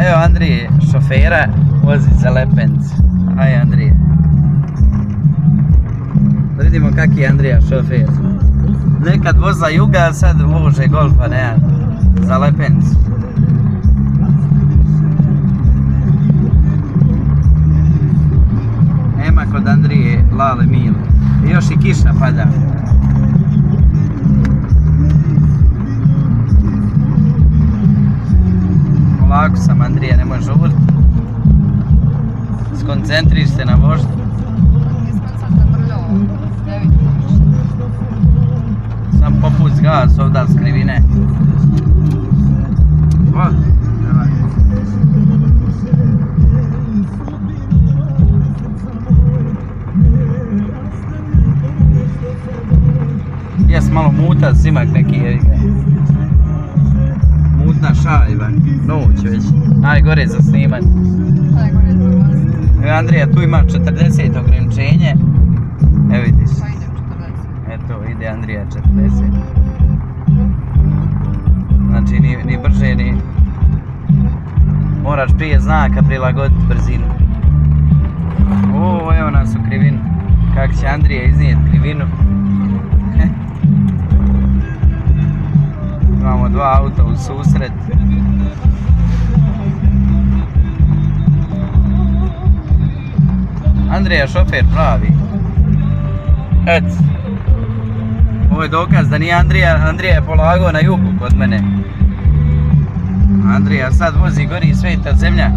Evo Andrije, šofera, vozi za Lepenc. Aj Andrije. Da vidimo kak je Andrija šofer. Nekad voza Juga, a sad vože Golfa, ne, za Lepenc. Nema kod Andrije Lale Mile. I još i kiša pada. Polako sam Andrija, nemoj žurit. Skoncentriš se na vožnju. Sam popust gas ovdje s krivine. O, evo. Jes malo muta, simak neki je. Mutna šajba, noć već. Aj gore za snimanje. Aj gore za vas. Evo Andrija, tu ima 40 ograničenje. Evo vidiš. Pa idem 40. Eto, ide Andrija 40. Znači, ni brže, ni... Moraš prije znaka prilagoditi brzinu. O, evo nas u krivinu. Kako će Andrija iznijeti krivinu. Imamo dva auta u susret. Andrija šofer pravi. Et. Ovo je dokaz da nije Andrija, Andrija je polagao na jugu kod mene. Andrija sad vozi gori sveta zemlja.